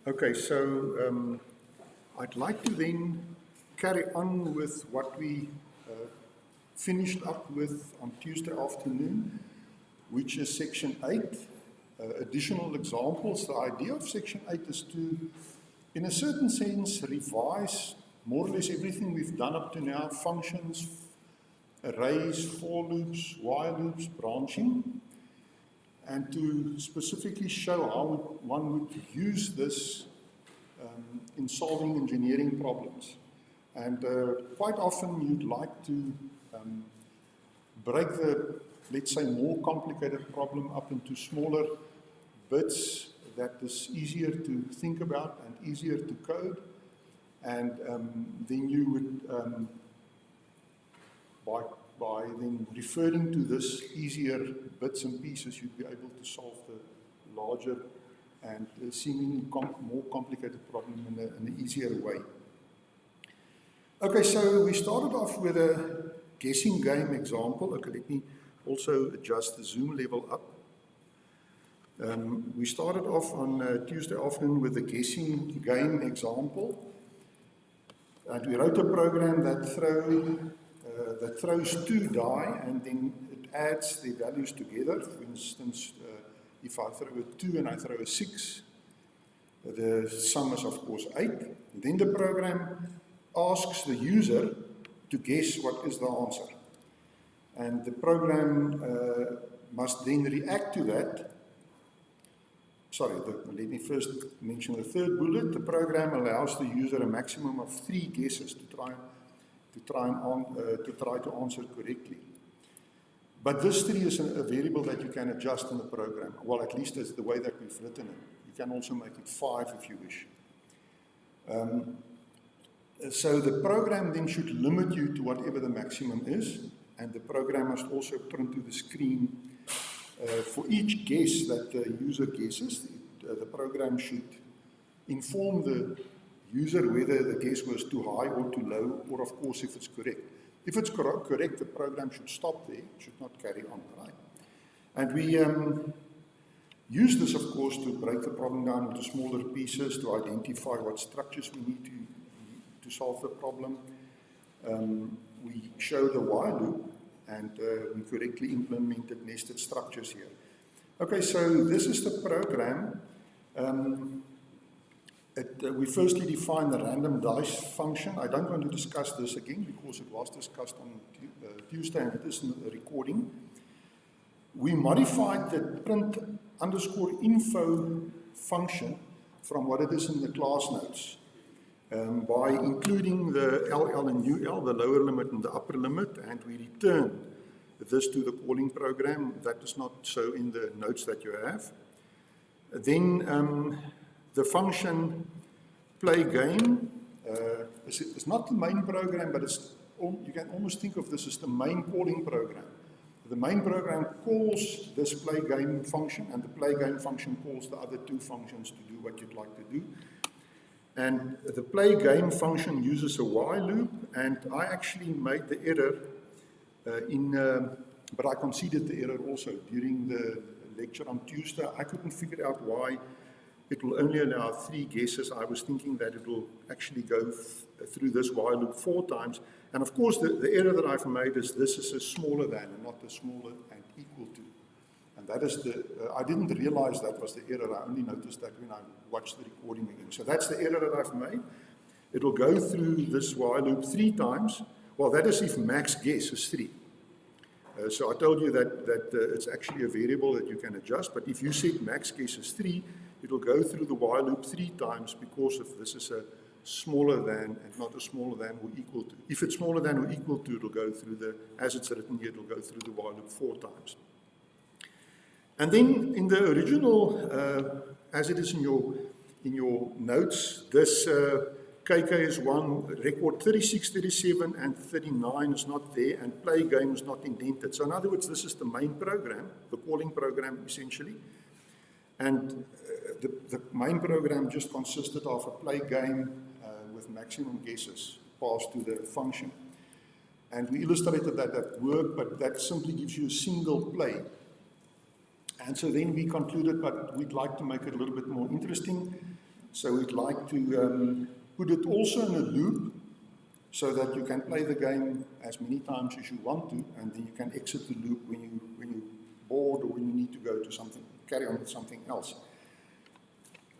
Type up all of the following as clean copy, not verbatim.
Okay, so I'd like to then carry on with what we finished up with on Tuesday afternoon, which is Section 8, additional examples. The idea of Section 8 is to, in a certain sense, revise more or less everything we've done up to now, functions, arrays, for loops, while loops, branching, and to specifically show how one would use this in solving engineering problems. And quite often you'd like to break the, let's say, more complicated problem up into smaller bits that is easier to think about and easier to code. And then you would, by then referring to this easier bits and pieces, you'd be able to solve the larger and seemingly more complicated problem in an easier way. Okay, so we started off with a guessing game example. Okay, let me also adjust the zoom level up. We started off on Tuesday afternoon with a guessing game example. And we wrote a program that throws two die and then it adds the values together. For instance, if I throw a 2 and I throw a 6, the sum is of course 8. Then the program asks the user to guess what is the answer. And the program must then react to that. Sorry, let me first mention the third bullet. The program allows the user a maximum of 3 guesses to try to answer correctly. But this 3 is a variable that you can adjust in the program. Well, at least that's the way that we've written it. You can also make it 5 if you wish. So the program then should limit you to whatever the maximum is, and the program must also print to the screen for each guess that the user guesses. The program should inform the user whether the guess was too high or too low, or of course if it's correct. If it's correct, the program should stop there, should not carry on, right? And we use this, of course, to break the problem down into smaller pieces, to identify what structures we need to solve the problem. We show the while loop, and we correctly implemented nested structures here. Okay, so this is the program. We firstly define the random dice function. I don't want to discuss this again because it was discussed on Tuesday and it is in the recording. We modified the print underscore info function from what it is in the class notes by including the LL and UL, the lower limit and the upper limit, and we return this to the calling program. That is not so in the notes that you have. Then the function play game is not the main program, but you can almost think of this as the main calling program. The main program calls this play game function, and the play game function calls the other 2 functions to do what you'd like to do. And the play game function uses a while loop, and I actually made the error but I conceded the error also during the lecture on Tuesday. I couldn't figure out why it will only allow 3 guesses. I was thinking that it will actually go through this while loop 4 times. And of course, the error that I've made is this is a smaller than and not a smaller and equal to. And that is I didn't realize that was the error. I only noticed that when I watched the recording again. So that's the error that I've made. It will go through this while loop 3 times. Well, that is if max guess is 3. So I told you that it's actually a variable that you can adjust. But if you set max guess is 3, it will go through the while loop 3 times because if this is a smaller than and not a smaller than or equal to. If it's smaller than or equal to, it will go through as it's written here, it will go through the while loop 4 times. And then in the original, as it is in your notes, this KK is 1, record 36, 37, and 39 is not there, and play game is not indented. So in other words, this is the main program, the calling program essentially. And the main program just consisted of a play game with maximum guesses passed to the function. And we illustrated that worked, but that simply gives you a single play. And so then we concluded, but we'd like to make it a little bit more interesting. So we'd like to put it also in a loop so that you can play the game as many times as you want to, and then you can exit the loop when you're bored or when you need to go to something, carry on with something else.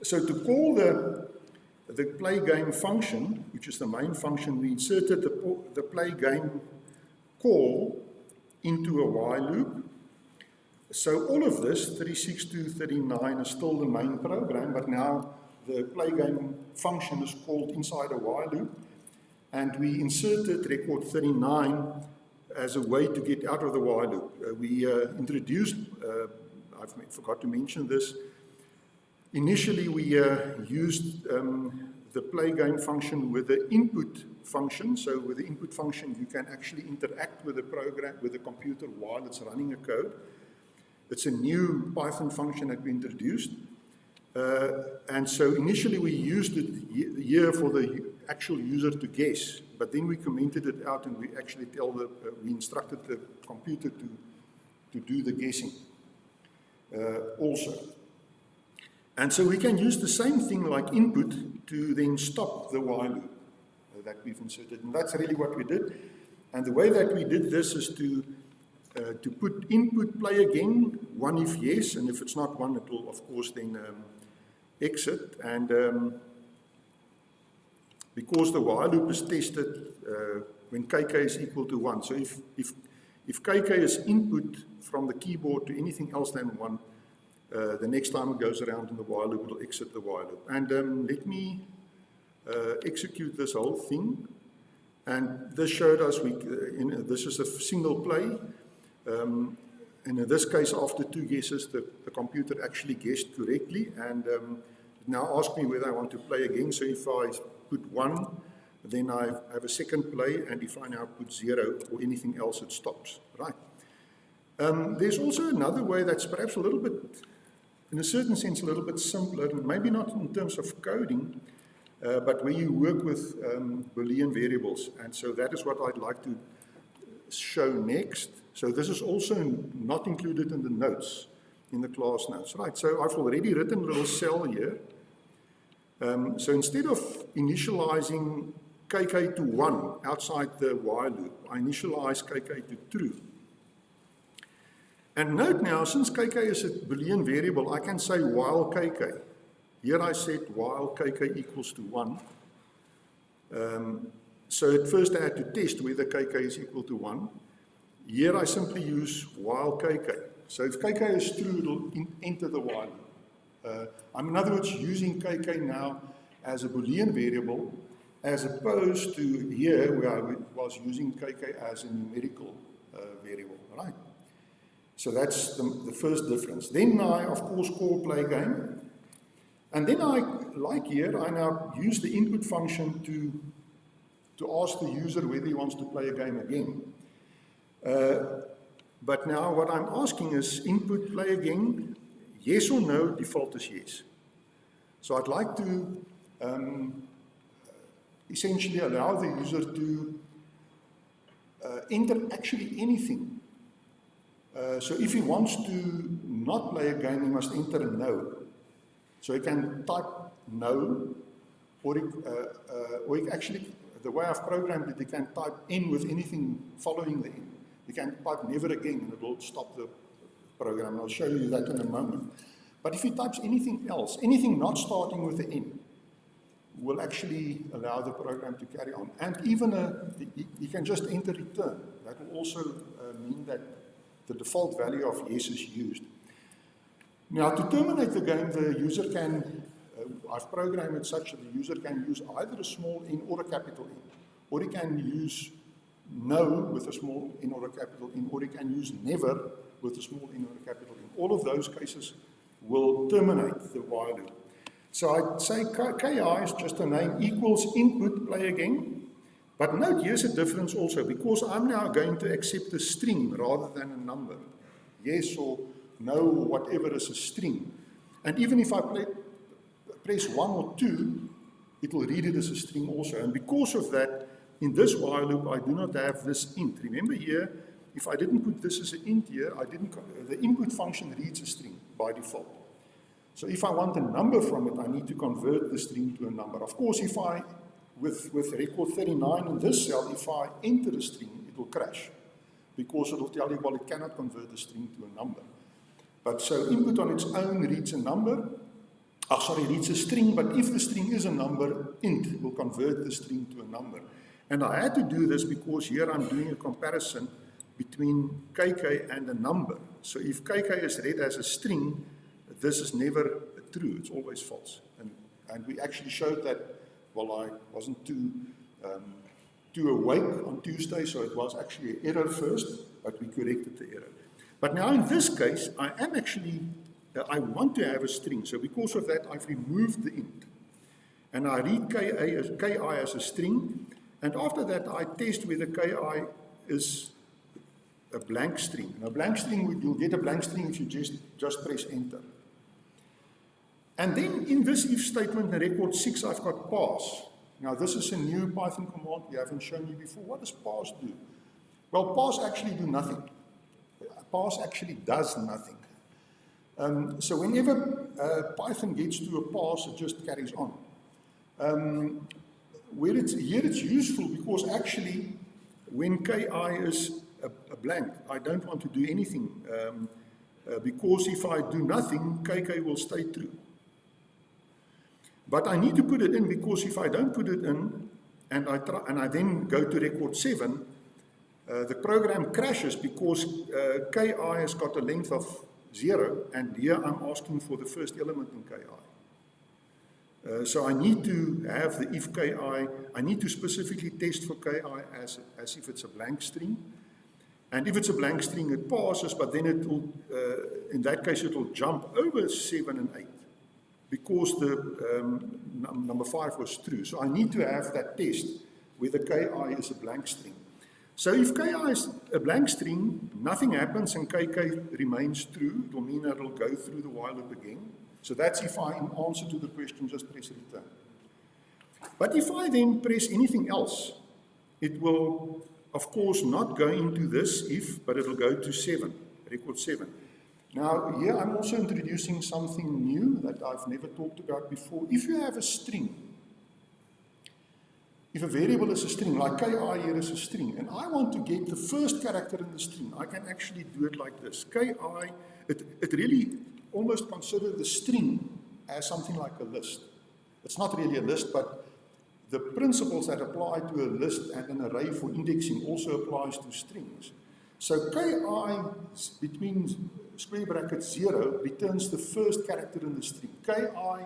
So to call the play game function, which is the main function, we inserted the play game call into a while loop. So all of this, 36 to 39, is still the main program, but now the play game function is called inside a while loop, and we inserted record 39 as a way to get out of the while loop. We introduced, I forgot to mention this, initially we used the play game function with the input function. So with the input function, you can actually interact with the program, with the computer while it's running a code. It's a new Python function that we introduced. And so initially we used it here for the actual user to guess, but then we commented it out and we actually we instructed the computer to do the guessing also. And so we can use the same thing like input to then stop the while loop that we've inserted. And that's really what we did. And the way that we did this is to put input play again, one if yes, and if it's not one, it will of course then exit. And because the while loop is tested when KK is equal to 1. So if KK is input from the keyboard to anything else than 1, the next time it goes around in the while loop, it will exit the while loop. And let me execute this whole thing. And this showed us, this is a single play. And in this case, after 2 guesses, the computer actually guessed correctly. And it now asks me whether I want to play again. So if I put 1, then I have a second play. And if I now put 0 or anything else, it stops. Right. There's also another way that's perhaps a little bit, in a certain sense, a little bit simpler, maybe not in terms of coding, but where you work with Boolean variables. And so that is what I'd like to show next. So this is also not included in the notes, in the class notes. Right, so I've already written a little cell here. So instead of initializing KK to 1 outside the while loop, I initialize KK to true. And note now, since KK is a Boolean variable, I can say while KK. Here I said while KK equals to 1. So at first I had to test whether KK is equal to 1. Here I simply use while KK. So if KK is true, it will enter the while loop. I'm in other words using KK now as a Boolean variable, as opposed to here where I was using KK as a numerical variable, right? So that's the first difference. Then I, of course, call play game. And then like here, I now use the input function to ask the user whether he wants to play a game again. But now what I'm asking is input play again, yes or no, default is yes. So I'd like to essentially allow the user to enter actually anything. So if he wants to not play a game, he must enter a no. So he can type no, or he actually, the way I've programmed it, he can type N with anything following the N. You can type never again and it will stop the program. I'll show you that in a moment. But if he types anything else, anything not starting with the N, will actually allow the program to carry on. And even you can just enter return. That will also mean that the default value of yes is used. Now to terminate the game, the user can, I've programmed it such that the user can use either a small N or a capital N, or he can use no with a small N or a capital N, or he can use never with a small N or a capital N. All of those cases will terminate the while loop. So I'd say KI is just a name equals input play again. But note here's a difference also, because I'm now going to accept a string rather than a number. Yes or no or whatever is a string. And even if I press 1 or 2, it will read it as a string also. And because of that, in this while loop, I do not have this int. Remember here, if I didn't put this as an int here, the input function reads a string by default. So if I want a number from it, I need to convert the string to a number. Of course, if I, with record 39 in this cell, if I enter a string, it will crash, because it will tell you, well, it cannot convert the string to a number. But so input on its own reads a number, reads a string, but if the string is a number, int will convert the string to a number. And I had to do this because here I'm doing a comparison between KK and a number. So if KK is read as a string, this is never true, it's always false. And we actually showed that, well, I wasn't too awake on Tuesday, so it was actually an error first, but we corrected the error. But now in this case, I am actually, I want to have a string, so because of that, I've removed the int. And I read KI as a string, and after that, I test whether KI is a blank string. Now, blank string, you'll get a blank string if you just press enter. And then in this if statement in record 6, I've got parse. Now, this is a new Python command we haven't shown you before. What does parse do? Well, parse actually do nothing. Parse actually does nothing. So whenever Python gets to a parse, it just carries on. Here it's useful because actually when KI is a blank, I don't want to do anything because if I do nothing, KK will stay true. But I need to put it in because if I don't put it in and I then go to record 7, the program crashes because KI has got a length of 0, and here I'm asking for the first element in KI. So I need to have the if KI, I need to specifically test for KI as if it's a blank string. And if it's a blank string, it passes, but then it will, in that case, it will jump over 7 and 8 because the number 5 was true. So I need to have that test whether KI is a blank string. So if KI is a blank string, nothing happens and KK remains true. It will mean that it will go through the while loop again. So that's if I, in answer to the question, just press return. But if I then press anything else, it will, of course, not go into this if, but it will go to 7, record 7. Now, here I'm also introducing something new that I've never talked about before. If you have a string, if a variable is a string, like KI here is a string, and I want to get the first character in the string, I can actually do it like this. KI, it really almost consider the string as something like a list. It's not really a list, but the principles that apply to a list and an array for indexing also applies to strings. So KI between square brackets 0 returns the first character in the string. KI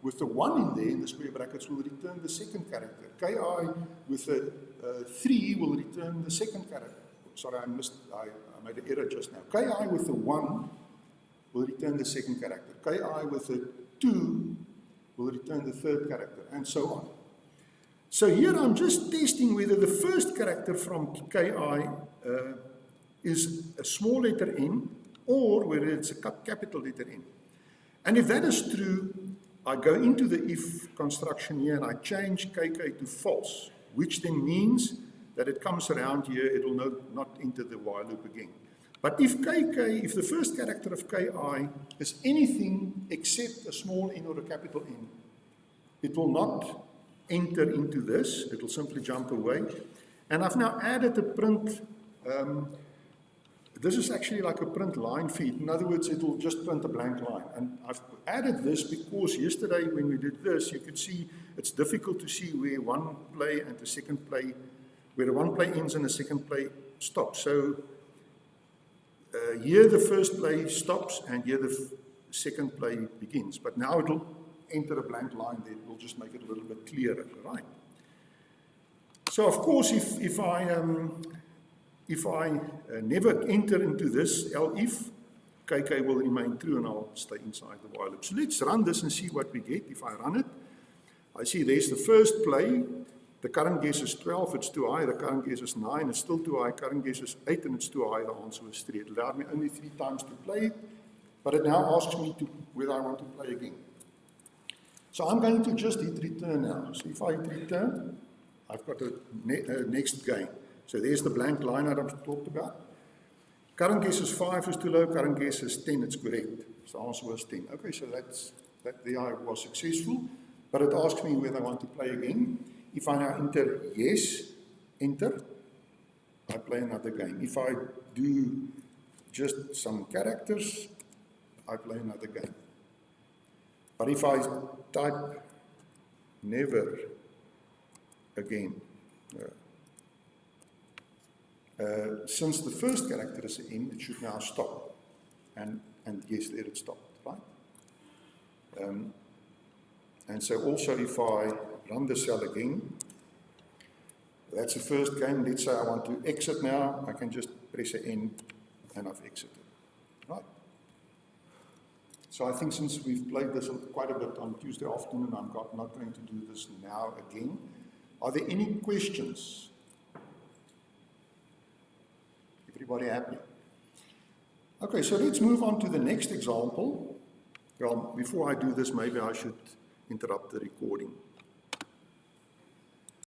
with the 1 in there in the square brackets will return the second character. KI with a 3 will return the second character. Sorry, I made an error just now. KI with the 1 will return the second character. KI with a 2 will return the third character, and so on. So here I'm just testing whether the first character from KI is a small letter n or whether it's a capital letter N. And if that is true, I go into the if construction here and I change KK to false, which then means that it comes around here, it will not enter the while loop again. But if KK, if the first character of KI is anything except a small n or a capital N, it will not enter into this, it will simply jump away. And I've now added a print, this is actually like a print line feed. In other words, it will just print a blank line. And I've added this because yesterday when we did this, you could see it's difficult to see where one play and the second play, where one play ends and the second play stops. So here the first play stops and here the second play begins. But now it will enter a blank line there. It will just make it a little bit clearer, right? So of course, if I never enter into this elif, KK will remain true and I'll stay inside the while loop. So let's run this and see what we get. If I run it, I see there's the first play. The current guess is 12, it's too high. The current guess is 9, it's still too high. Current guess is 8 and it's too high. The answer is 3. It allowed me only 3 times to play it, but it now asks me whether I want to play again. So I'm going to just hit return now. So if I hit return, I've got a next game. So there's the blank line that I've talked about. Current guess is 5 is too low, current guess is 10, it's correct. So the answer was 10. Okay, so there I was successful, but it asks me whether I want to play again. If I now enter yes, enter, I play another game. If I do just some characters, I play another game. But if I type never again, since the first character is an N, it should now stop. And yes, there it stopped, right? And so also if I run the cell again, that's the first game. Let's say I want to exit now. I can just press an N and I've exited, right? So I think since we've played this quite a bit on Tuesday afternoon, I'm not going to do this now again. Are there any questions? Everybody happy? Okay, so let's move on to the next example. Well, before I do this, maybe I should interrupt the recording.